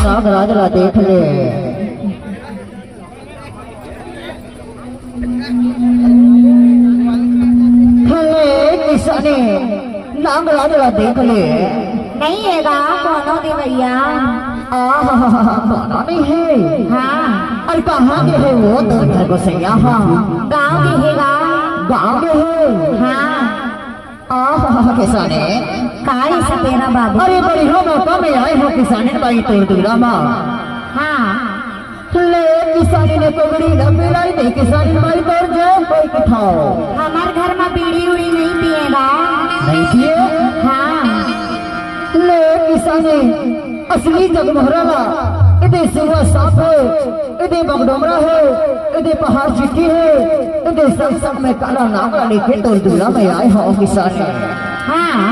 नागराज ला देख ले किसाने नागराज ला देख ले नहीं है कौन दे भैया नहीं है। हाँ अरे कहाँ के है वो तो घर को सैया गाँव के है गाँव के है। हाँ किसाने काली सपेरा बाबू अरे बड़ी हो मौका में आए हो किसाने बाई तोड़ दूरा माँ। हाँ ले किसानी ने पगड़ी न पिलाई नहीं किसानी बाई तोड़ जाए कोई किठाओ हमारे घर में बीड़ी उड़ी नहीं पिएगा नहीं पिए। हाँ ले किसानी असली जगमोहराला इधे सिवा साफ है इधे बगडोमरा है इधे पहाड़ चिट्ठी है इधे सब में काला नागरा लेके तोड़ दूरा में आए हो किसानी। हाँ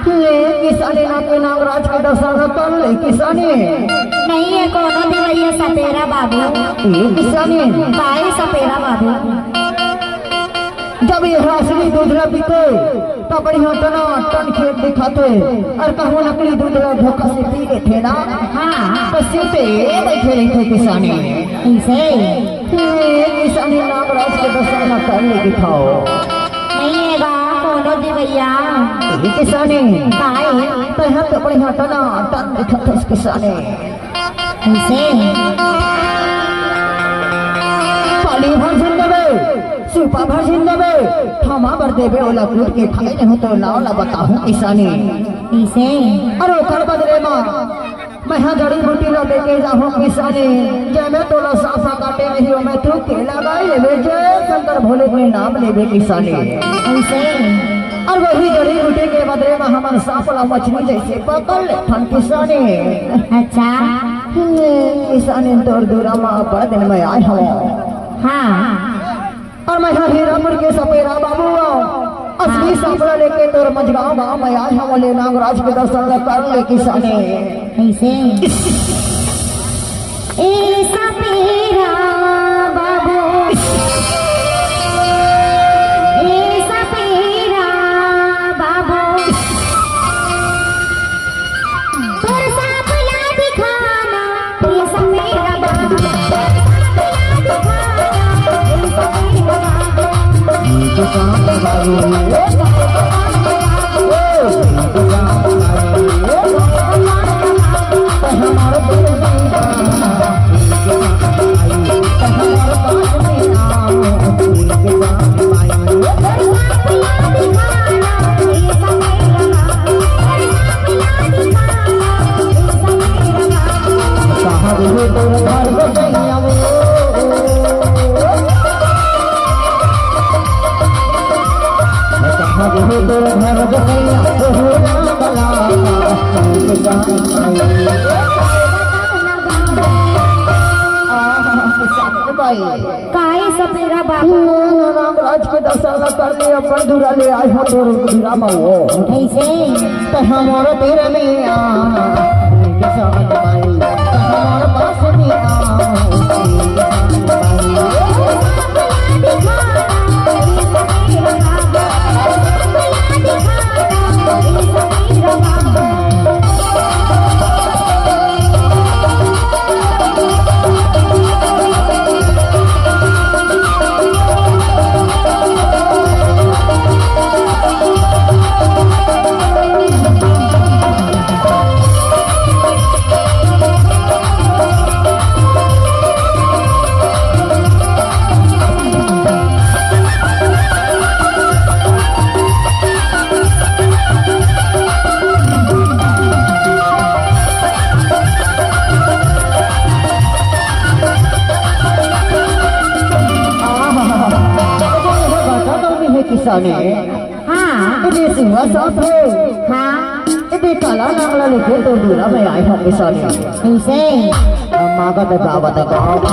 ले किसानी ना के नागराज के दर्शन कर ले किसानी नहीं है कौन दे भैया सपेरा बाबू किसानी काली सपेरा बाबू जब ये असली दूधरा पीते तब बढ़िया टन खेत दिखाते और कहो नकली दूधरा धोखा से पी के थे ना। हाँ तो सिर्फ बैठे रहते किसानी ऐसे किसानी नागराज के दर्शन कर ले दिखाओ नहीं है कौन दे भैया किसानी काहे तो हम तो बढ़िया टन दिखाते किसानी ऐसे पाली भर जिंदबे सुपा भर जिंदबे थमा भर देबे ओला कूद के खाए नहीं तो लाओ ला बताऊं किसानी ऐसे अरे ओकर बदले मां मैं हाँ जड़ी बूटी ला देके जाऊं किसानी जे मैं तोला साफा काटे नहीं हो मैं तू के लगाई लेबे जय शंकर भोले के नाम लेबे किसानी ऐसे और वही जड़ी बूटी के बदले में हमार साफला मछली जैसे पकड़ ले फन किसानी। अच्छा किसानी तोर दूरा मां बड़ा दिन में आए हो। हाँ और मैं हीरापुर के सपेरा बाबू असली साफला लेके तोर मझगांव गाँव में आए हम ले नागराज के दर्शन कर ले किसानी ऐसे ए सपेरा बाबू ए सपेरा बाबू तोर साफला दिखाना ए सपेरा बाबू काहे सपेरा बाबू नागराज के दर्शन कर ले अपन दूरा ले आए हो तोर दूरा मां ऐसे तो हमारा तेरे में आ किसान भाई हमारे पास में आ किसाने हाँ इधे सुबह साफ है हाँ इधे काला नांगला लेके तो दूरा में आए हम किसाने कैसे अम्मा का दावत गावा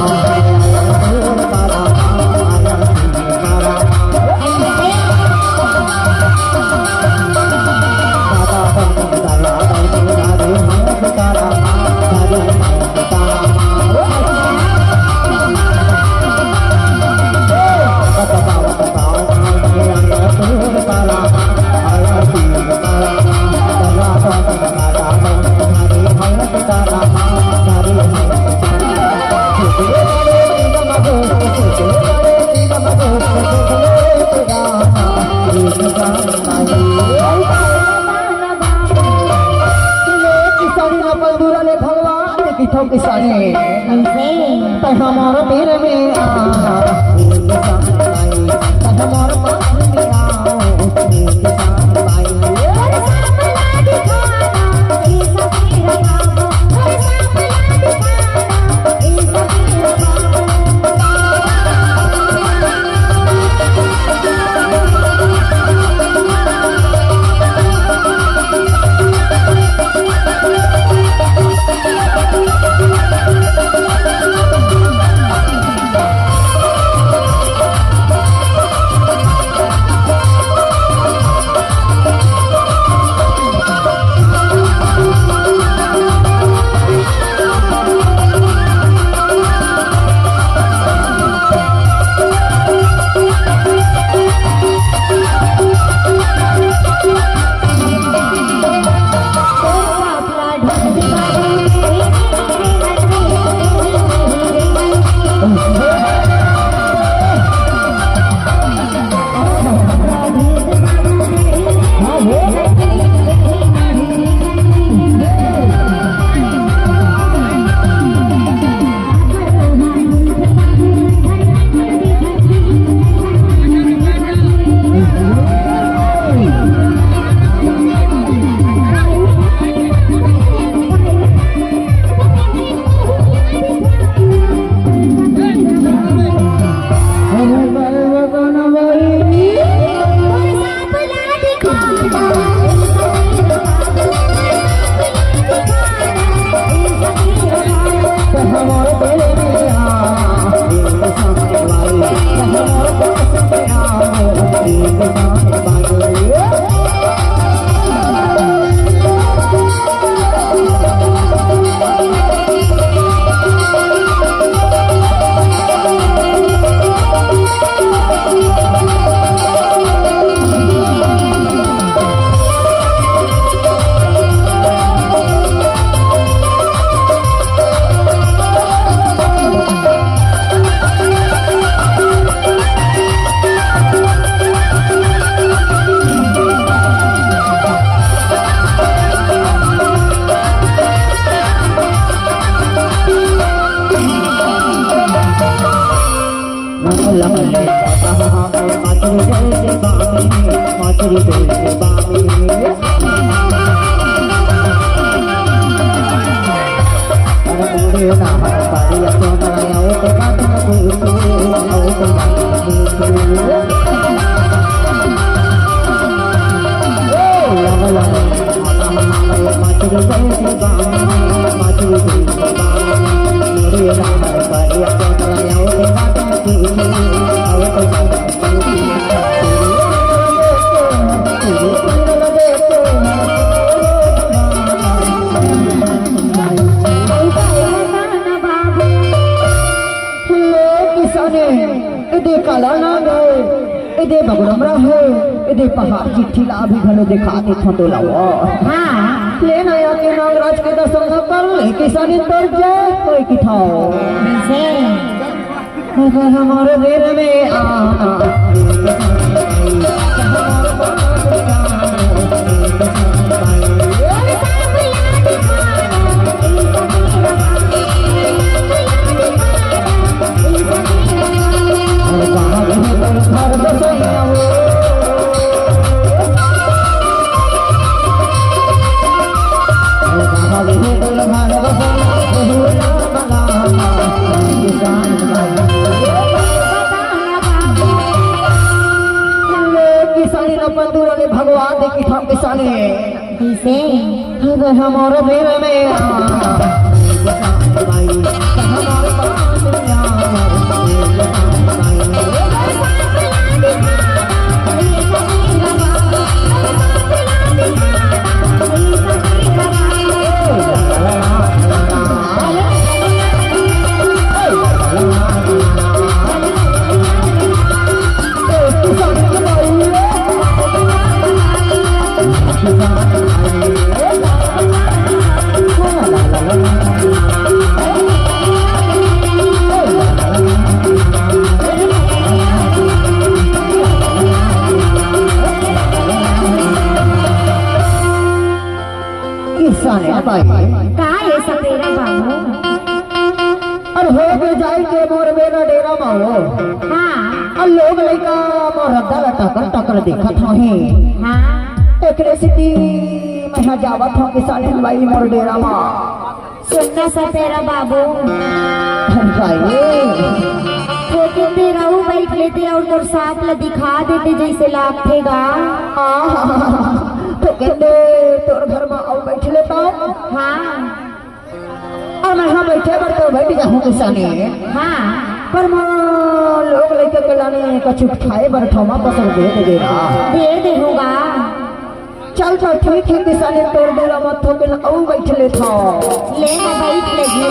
किसाने कैसे हमारा तेरे में हमारा पास में काला नाग है इधे बगड़मरा है इधे पहाड़ चिट्ठी ला भी घनो दिखाते थे तो लाओ हाँ ले नया के नागराज के दर्शन कर ले किसानी तर जाए कोई की था कैसे हमारे देर में आ अपन दूर वाले भगवान देखी था किसाने कैसे अरे हमारे दिल में हमारे पास में का ये सपेरा बाबू और हो के जाई के मोर मेरा डेरा माओ हाँ और लोग लइका मोर दल टकर देखत होही हाँ एकरे सिटी मैं जावत हो किसाने भाई मोर डेरा मा सुनना सपेरा बाबू भाई वो कहते रहू बैठ लेते और तोर सांप ला दिखा देते जैसे लागतेगा तो कहते तोर घर में आओ बैठ लेता हाँ और मैं यहाँ बैठे बैठे बैठ जाऊँ किसाने हाँ पर मैं लोग लेके कलाने कछु खाए बैठा पसंद दे रहा दे होगा चल चल ठीक है किसाने तोड़ देला मत हो के आओ बैठ लेता ले ना बैठ लगी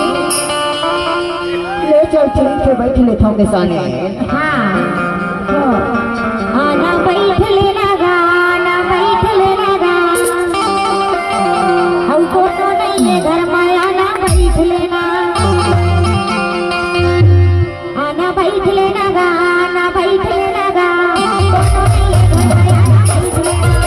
ले चल ठीक है बैठ लेता हूँ किसाने हाँ आना बैठ लेना गा आना बैठ लेना गा हमको तो नहीं है घर में आना बैठ लेना आना बैठ लेना गा आना बैठ लेना गा हमको तो नहीं है घर में आना बैठ लेना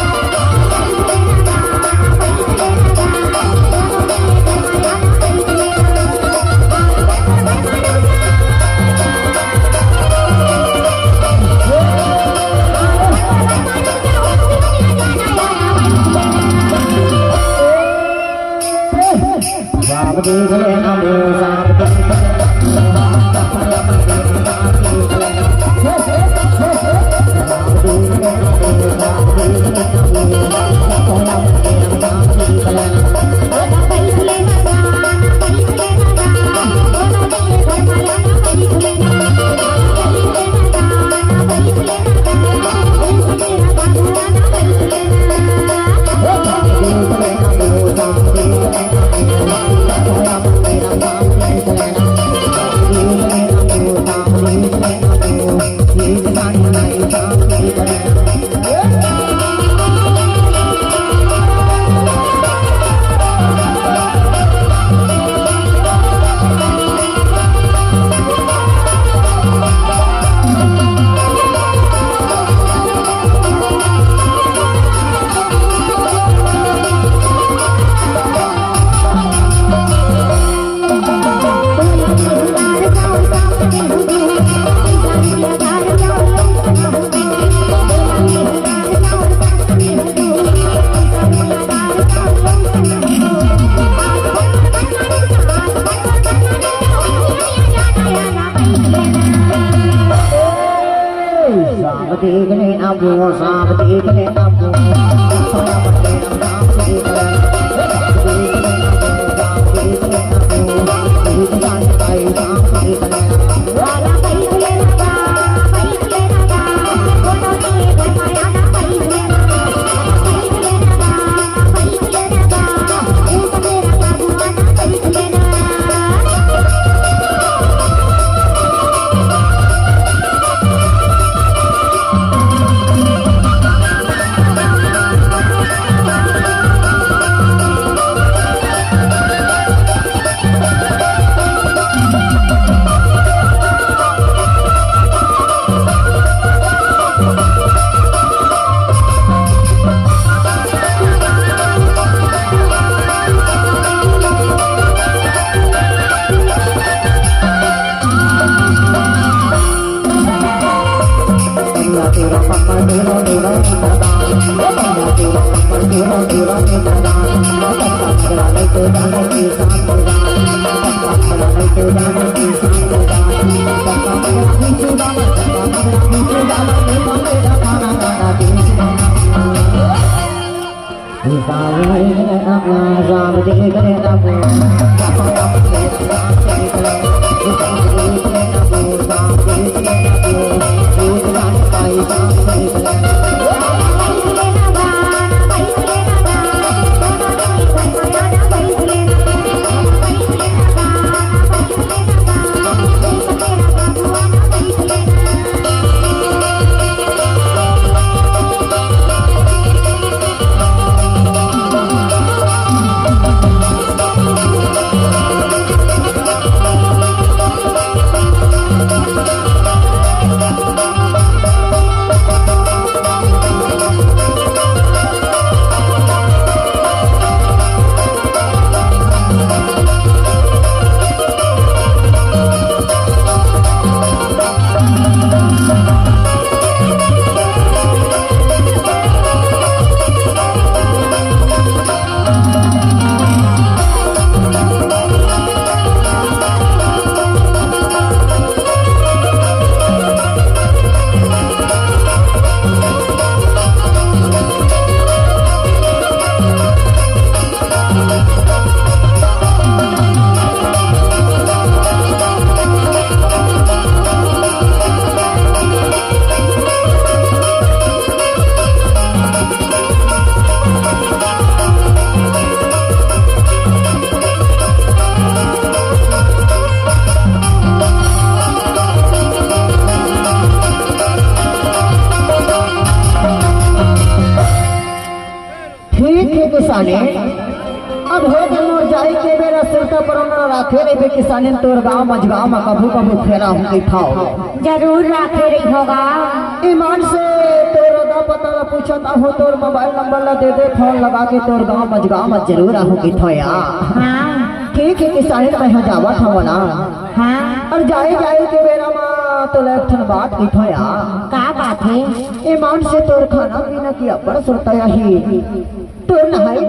देख लेना राम जी करे किसाने अब हो गए मोर जाई के बेरा सिरता पर हमरा राखे रे बे किसाने तोर गांव मजगांव में कभू कभू फेरा हम दिखाओ जरूर राखे रही होगा। ईमान से तोर दा पता ला पूछता हो तोर मोबाइल नंबर ला दे फोन लगा के तोर गांव मजगांव में जरूर आहू की थोया। हाँ ठीक है किसाने मैं हो जावत हूं ना। हाँ और जाए के बेरा में तो लेफ्टन बात की थोया। का बात है? ईमान से तोर खाना पीना की अब्बड़ सुरता ही तोर नहाई